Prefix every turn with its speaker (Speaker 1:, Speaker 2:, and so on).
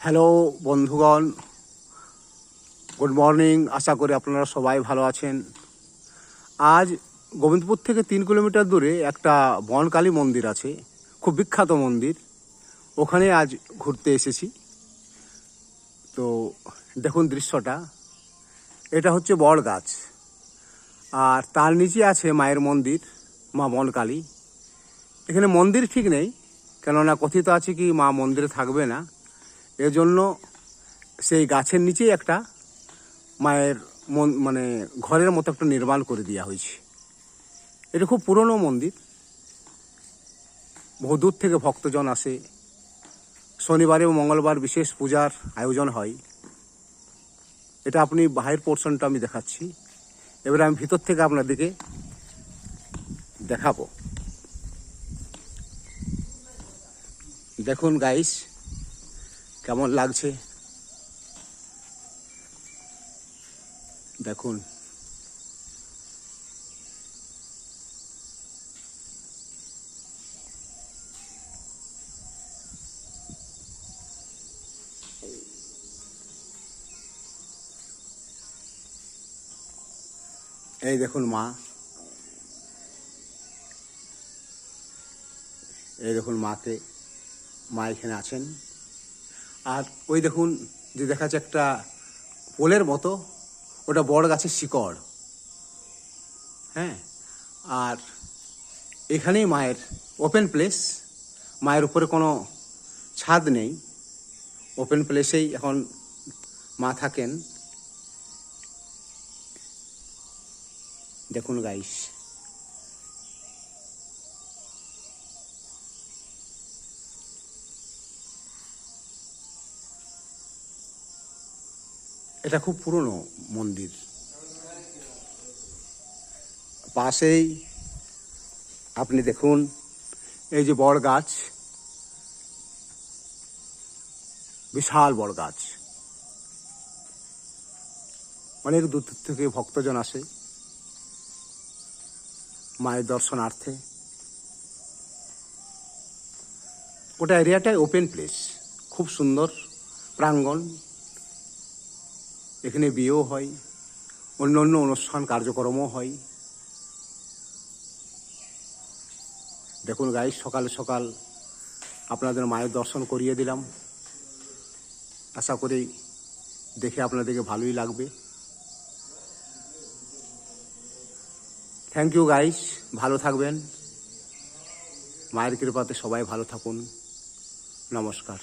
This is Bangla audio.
Speaker 1: হ্যালো বন্ধুগণ, গুড মর্নিং। আশা করি আপনারা সবাই ভালো আছেন। আজ গোবিন্দপুর থেকে 3 কিলোমিটার দূরে একটা বনকালী মন্দির আছে, খুব বিখ্যাত মন্দির। ওখানে আজ ঘুরতে এসেছি। তো দেখুন দৃশ্যটা, এটা হচ্ছে বট গাছ, আর তার নিচে আছে মায়ের মন্দির, মা বনকালী। এখানে মন্দির ঠিক নেই, কেননা কথিত আছে কি মা মন্দিরে থাকবে না, এজন্য সেই গাছের নিচেই একটা মায়ের মানে ঘরের মতো একটা নির্মাণ করে দেওয়া হয়েছে। এটা খুব পুরনো মন্দির, বহু দূর থেকে ভক্তজন আসে। শনিবার এবং মঙ্গলবার বিশেষ পূজার আয়োজন হয়। এটা আপনি বাহির পোর্শনটা আমি দেখাচ্ছি, এবারে আমি ভিতর থেকে আপনাদেরকে দেখাবো। দেখুন গাইস, কেমন লাগছে দেখুন। এই দেখুন মা, এই দেখুন মাকে, মা এখানে আছেন। আর ওই দেখুন যে দেখা যাচ্ছে একটা পোলের মতো, ওটা বড় গাছের শিকড়। হ্যাঁ, আর এখানেই মায়ের ওপেন প্লেস। মায়ের উপরে কোনো ছাদ নেই, ওপেন প্লেসেই এখন মা থাকেন। দেখুন গাইস, এটা খুব পুরনো মন্দির। পাশেই আপনি দেখুন এই যে বড় গাছ, বিশাল বড় গাছ। অনেক দূর থেকে ভক্তজন আসে মায়ের দর্শনার্থে। ওটা এরিয়াটাই ওপেন প্লেস, খুব সুন্দর প্রাঙ্গণ। এখানে বিয়েও হয়, অন্য অন্য অনুষ্ঠান কার্যক্রমও হয়। দেখুন গাইস, সকাল সকাল আপনাদের মায়ের দর্শন করিয়ে দিলাম। আশা করি দেখে আপনাদেরকে ভালোই লাগবে। থ্যাংক ইউ গাইস, ভালো থাকবেন। মায়ের কৃপাতে সবাই ভালো থাকুন। নমস্কার।